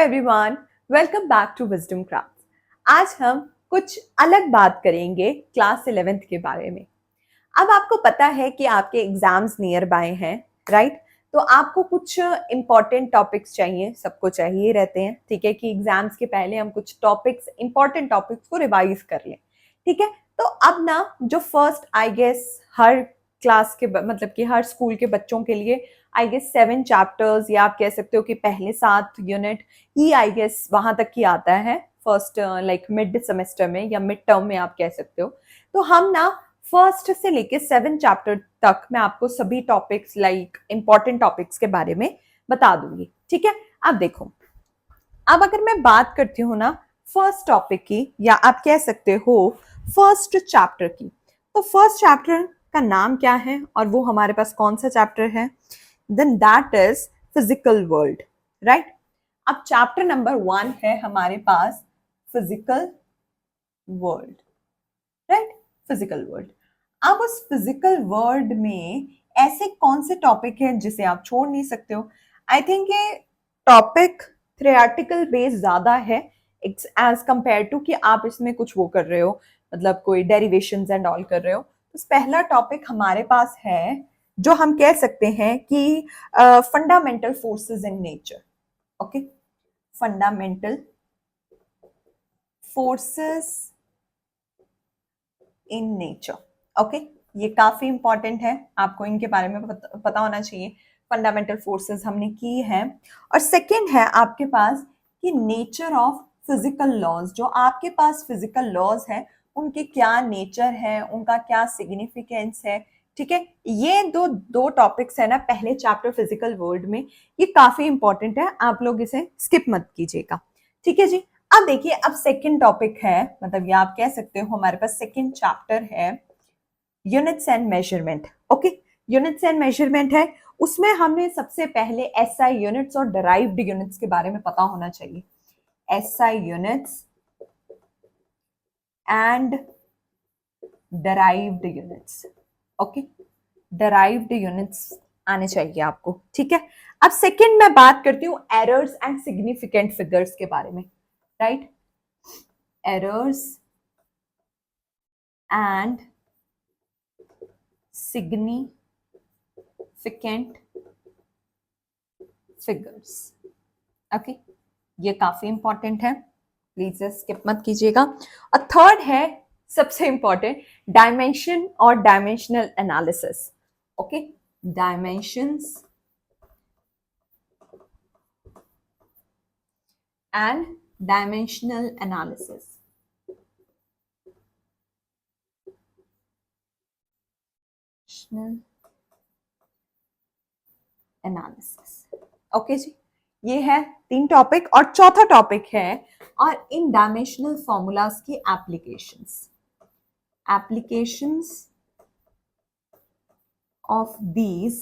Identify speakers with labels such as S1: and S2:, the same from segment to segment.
S1: Everyone, welcome back to wisdom craft. आज हम कुछ अलग बात करेंगे क्लास 11th के बारे में। अब आपको पता है कि आपके एग्जाम्स नियर बाय हैं, राइट? तो आपको कुछ इंपॉर्टेंट टॉपिक्स चाहिए, सबको चाहिए रहते हैं, ठीक है, कि एग्जाम्स के पहले हम कुछ टॉपिक्स, इंपॉर्टेंट टॉपिक्स को रिवाइज कर लें, ठीक है। तो अब ना जो फर्स्ट आई गेस हर क्लास के मतलब कि हर स्कूल के बच्चों के लिए आई गेस 7 चैप्टर्स, या आप कह सकते हो कि पहले 7 यूनिट ही आई गेस वहां तक ही आता है फर्स्ट लाइक मिड सेमेस्टर में या मिड टर्म में आप कह सकते हो। तो हम ना फर्स्ट से लेके 7 चैप्टर तक मैं आपको सभी टॉपिक्स लाइक इंपॉर्टेंट टॉपिक्स के बारे में बता दूंगी, ठीक है। अब देखो, अब अगर मैं बात करती हूँ ना फर्स्ट टॉपिक की, या आप कह सकते हो फर्स्ट चैप्टर की, तो फर्स्ट चैप्टर का नाम क्या है और वो हमारे पास कौन सा चैप्टर है? Then that is physical world, right. अब चैप्टर नंबर 1 है हमारे पास physical world, right, physical world. अब उस फिजिकल वर्ल्ड में ऐसे कौन से टॉपिक हैं जिसे आप छोड़ नहीं सकते हो? आई थिंक ये टॉपिक थ्योरेटिकल बेस ज्यादा है एज कंपेयर टू कि आप इसमें कुछ वो कर रहे हो, मतलब कोई डेरिवेशंस एंड ऑल कर रहे हो। तो पहला टॉपिक हमारे पास है जो हम कह सकते हैं कि fundamental forces in nature. Okay, fundamental forces in nature. Okay, ये काफी इंपॉर्टेंट है, आपको इनके बारे में पता होना चाहिए। फंडामेंटल फोर्सेस हमने की है। और सेकंड है आपके पास कि नेचर ऑफ फिजिकल लॉज, जो आपके पास फिजिकल लॉज है उनके क्या नेचर है, उनका क्या सिग्निफिकेंस है, ठीक है। ये दो टॉपिक्स है ना पहले चैप्टर फिजिकल वर्ल्ड में, ये काफी इंपॉर्टेंट है, आप लोग इसे स्किप मत कीजिएगा, ठीक है जी। अब देखिए, अब सेकंड टॉपिक है, मतलब ये आप कह सकते हो हमारे पास सेकंड चैप्टर है units and measurement. Okay, units and measurement है, उसमें हमें सबसे पहले एसआई यूनिट्स और डराइव्ड यूनिट्स के बारे में पता होना चाहिए। SI units and derived units. Okay, derived units आने चाहिए आपको, ठीक है। अब सेकंड मैं बात करती हूँ एरर्स एंड सिग्निफिकेंट फिगर्स के बारे में, right. Errors and significant figures. Okay, ये काफी इंपॉर्टेंट है, प्लीज स्किप मत कीजिएगा। और थर्ड है सबसे इंपॉर्टेंट, डायमेंशन और dimensional analysis. Okay, dimensions and dimensional analysis. Analysis, okay जी, ये है 3 टॉपिक। और चौथा टॉपिक है और इन डायमेंशनल फॉर्मूलाज की applications. Applications of these,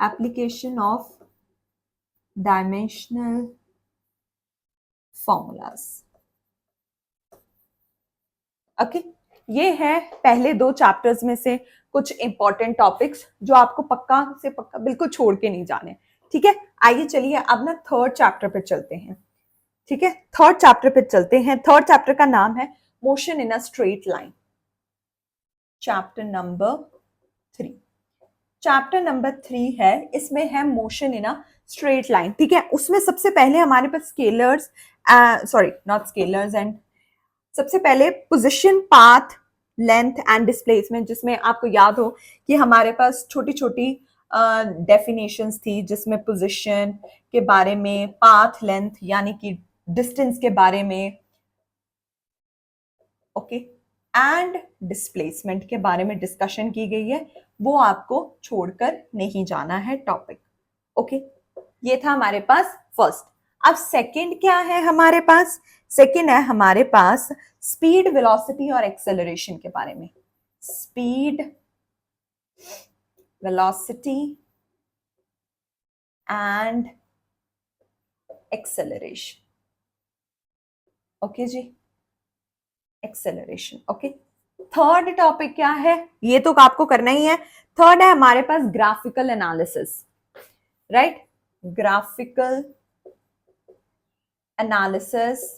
S1: application of dimensional formulas। Okay, ये है पहले 2 चैप्टर्स में से कुछ इंपॉर्टेंट टॉपिक्स जो आपको पक्का से पक्का बिल्कुल छोड़ के नहीं जाने, ठीक है। आइए चलिए अब ना थर्ड चैप्टर पे चलते हैं, ठीक है। थर्ड चैप्टर पे चलते हैं। थर्ड चैप्टर का नाम है motion in a straight line. Chapter number 3, chapter number 3 है, इसमें है motion in a straight line, ठीक है। उसमें सबसे पहले हमारे पास scalars, sorry not scalars, and सबसे पहले position, path, length and displacement, जिसमें आपको याद हो कि हमारे पास छोटी छोटी डेफिनेशंस थी, जिसमें पोजीशन के बारे में, पाथ लेंथ यानी कि डिस्टेंस के बारे में, ओके, एंड डिस्प्लेसमेंट के बारे में डिस्कशन की गई है। वो आपको छोड़कर नहीं जाना है टॉपिक, ओके। ये था हमारे पास फर्स्ट। अब सेकंड क्या है हमारे पास? सेकंड है हमारे पास स्पीड, वेलोसिटी और एक्सेलरेशन के बारे में। Speed, velocity and acceleration, okay जी, एक्सेलरेशन, ओके। थर्ड टॉपिक क्या है, ये तो आपको करना ही है। थर्ड है हमारे पास graphical analysis, right. Graphical analysis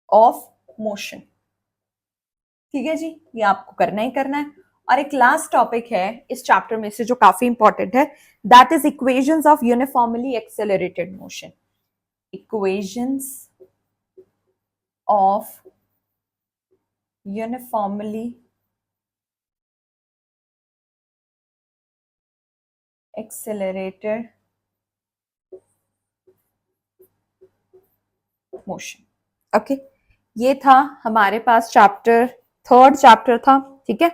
S1: of motion. ठीक है जी, ये आपको करना ही करना है। और एक लास्ट टॉपिक है इस चैप्टर में से जो काफी इंपॉर्टेंट है, that is equations of uniformly accelerated motion. Equations of uniformly accelerated motion. Okay, ये था हमारे पास चैप्टर, थर्ड चैप्टर था। ठीक है,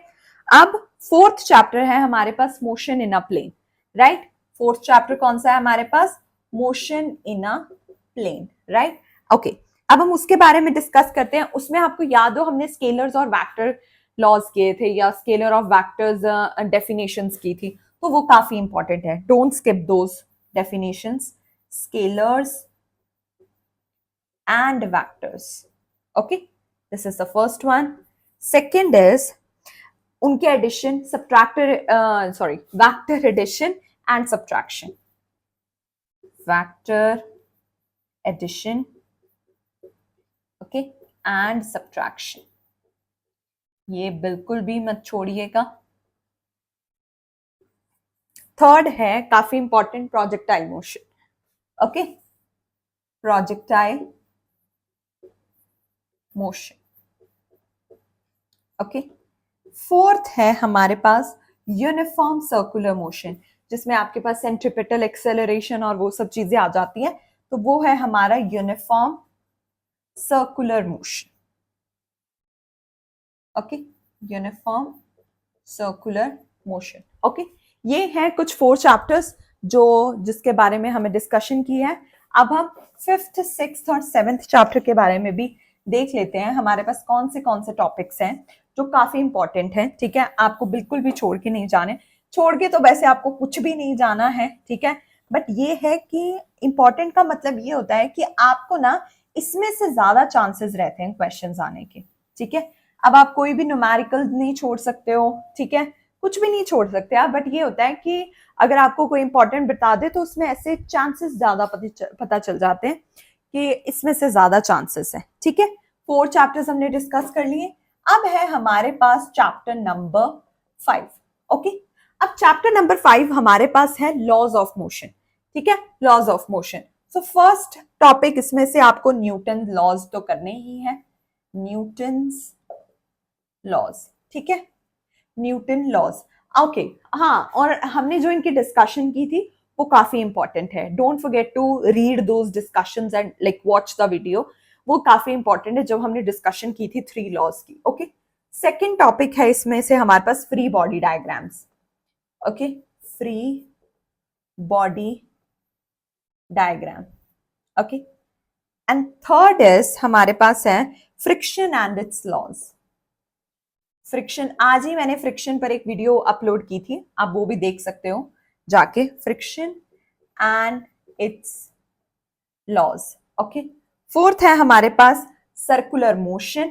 S1: अब फोर्थ चैप्टर है हमारे पास motion in a plane. Right, fourth chapter कौन सा है हमारे पास? Motion in a plane. Right, okay, अब हम उसके बारे में डिस्कस करते हैं। उसमें आपको याद हो हमने स्केलर्स और वेक्टर लॉज किए थे, या स्केलर ऑफ वेक्टर्स डेफिनेशंस की थी, तो वो काफी इंपॉर्टेंट है। Don't skip those definitions, scalars and vectors. Okay, this is the first one. Second is उनके addition, vector addition and subtraction. Vector addition, okay, and subtraction. ये बिल्कुल भी मत छोड़िएगा। थर्ड है काफी important, projectile motion. Okay, projectile motion. Okay, fourth है हमारे पास uniform circular motion, जिसमें आपके पास सेंट्रीपिटल एक्सेलरेशन और वो सब चीजें आ जाती हैं, तो वो है हमारा uniform circular motion. Okay, uniform circular motion. Okay, ये है कुछ 4 चैप्टर्स जो जिसके बारे में हमें डिस्कशन की है। अब हम 5th, 6th और 7th चैप्टर के बारे में भी देख लेते हैं। हमारे पास कौन से टॉपिक्स हैं जो काफी इंपॉर्टेंट है। ठीक है, आपको बिल्कुल भी छोड़ के नहीं जाने। छोड़ के तो वैसे आपको कुछ भी नहीं जाना है, ठीक है, बट ये है कि इंपॉर्टेंट का मतलब ये होता है कि आपको ना इसमें से ज्यादा चांसेस रहते हैं क्वेश्चंस आने के। ठीक है, अब आप कोई भी न्यूमेरिकल नहीं छोड़ सकते हो, ठीक है, कुछ भी नहीं छोड़ सकते आप, बट ये होता है कि अगर आपको कोई इंपॉर्टेंट बता दे तो उसमें ऐसे चांसेस ज्यादा पता चल जाते हैं कि इसमें से ज्यादा चांसेस है। ठीक है, 4 चैप्टर्स हमने डिस्कस कर लिए। अब है हमारे पास चैप्टर नंबर 5। ओके, अब चैप्टर नंबर 5 हमारे पास है लॉज ऑफ मोशन। ठीक है, laws of motion. So first topic इसमें से आपको न्यूटन लॉज तो करने ही है, न्यूटन्स लॉज। ठीक है, न्यूटन लॉज। ओके, हाँ, और हमने जो इनकी डिस्कशन की थी वो काफी इंपॉर्टेंट है। Don't forget to read those discussions and like watch the video. वो काफी इंपॉर्टेंट है जब हमने डिस्कशन की थी 3 लॉज की। ओके, सेकेंड टॉपिक है इसमें से हमारे पास free body diagrams. Okay, free body diagram. Okay, and third is हमारे पास है friction and its laws. Friction, आज ही मैंने फ्रिक्शन पर एक वीडियो अपलोड की थी, आप वो भी देख सकते हो जाके, friction and its laws. Okay, fourth है हमारे पास सर्कुलर मोशन।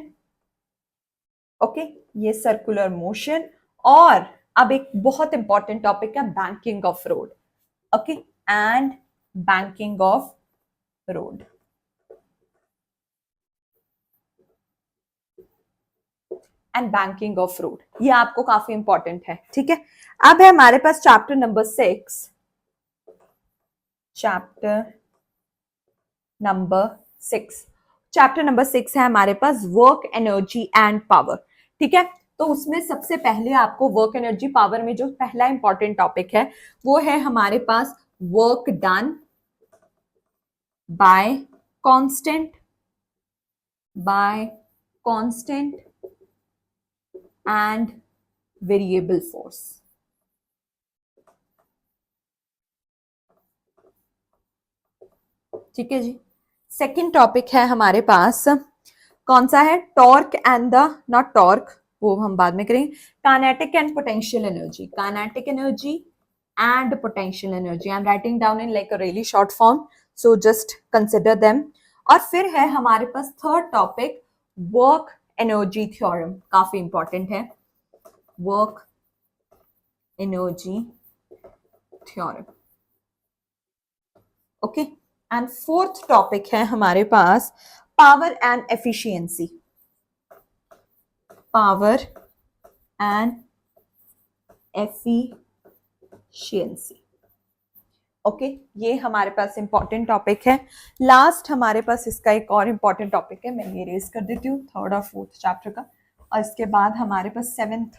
S1: ओके, ये सर्कुलर मोशन। और अब एक बहुत इंपॉर्टेंट टॉपिक है banking of road. Okay, and banking of road. And banking of road, ये आपको काफी इंपॉर्टेंट है। ठीक है, अब है हमारे पास chapter number 6। Chapter number 6, chapter number 6 है हमारे पास वर्क एनर्जी एंड पावर। ठीक है, तो उसमें सबसे पहले आपको वर्क एनर्जी पावर में जो पहला इंपॉर्टेंट टॉपिक है वो है हमारे पास work done by constant and variable force. ठीक है जी, सेकंड टॉपिक है हमारे पास कौन सा है? Torque and the, not torque, वो हम बाद में करेंगे, kinetic and potential energy. Kinetic energy and potential energy, I am writing down in like a really short form, so just consider them. और फिर है हमारे पास third topic work energy theorem, काफी इंपॉर्टेंट है, work energy theorem. Okay. And fourth topic है हमारे पास power and efficiency. Power and efficiency. Okay, ये हमारे पास इंपॉर्टेंट टॉपिक है। लास्ट हमारे पास इसका एक और इंपॉर्टेंट टॉपिक है, मैं ये रेज कर देती हूँ, थर्ड और फोर्थ चैप्टर का। और इसके बाद हमारे पास सेवेंथ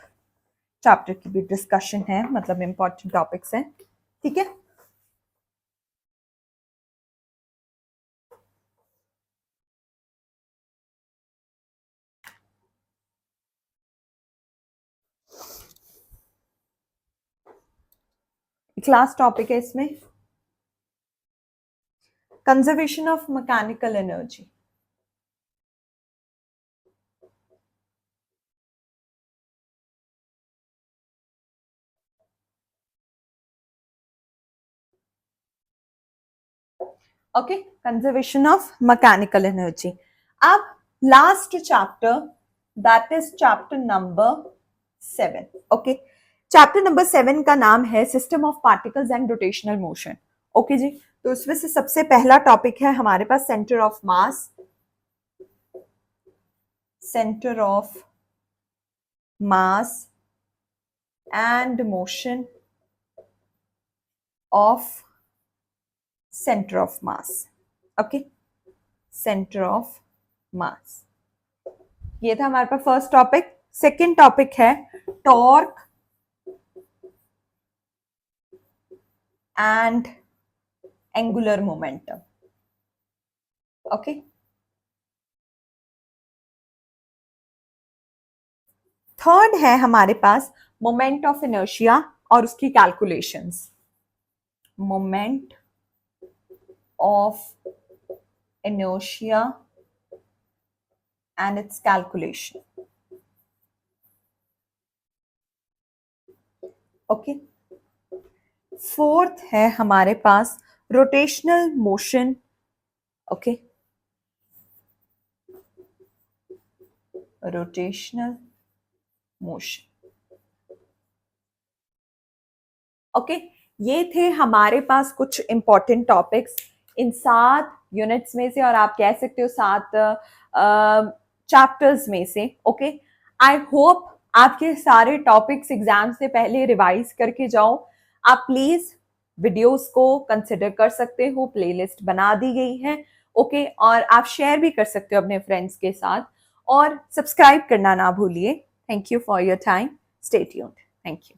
S1: चैप्टर की भी डिस्कशन है, मतलब इंपॉर्टेंट टॉपिक्स हैं। ठीक है, क्लास टॉपिक है इसमें conservation of mechanical energy. Okay, conservation of mechanical energy. अब last chapter, that is chapter number 7। Okay, chapter number 7 का नाम है system of particles and rotational motion. Okay जी, तो उसमें से सबसे पहला टॉपिक है हमारे पास centre of mass. Centre of mass and motion of centre of mass. Okay, centre of mass, ये था हमारे पास फर्स्ट टॉपिक। सेकेंड टॉपिक है torque and angular momentum. Okay, third है हमारे पास मोमेंट ऑफ इनर्शिया और उसकी calculations. Moment of inertia and its calculation. Okay, fourth है हमारे पास rotational motion. Okay, rotational motion. Okay, ये थे हमारे पास कुछ इंपॉर्टेंट टॉपिक्स इन 7 यूनिट्स में से, और आप कह सकते हो 7 चैप्टर्स में से। ओके, आई होप आपके सारे टॉपिक्स एग्जाम से पहले रिवाइज करके जाओ। आप प्लीज वीडियोस को कंसिडर कर सकते हो, प्लेलिस्ट बना दी गई है। ओके, और आप शेयर भी कर सकते हो अपने फ्रेंड्स के साथ, और सब्सक्राइब करना ना भूलिए। Thank you for your time, stay tuned. Thank you.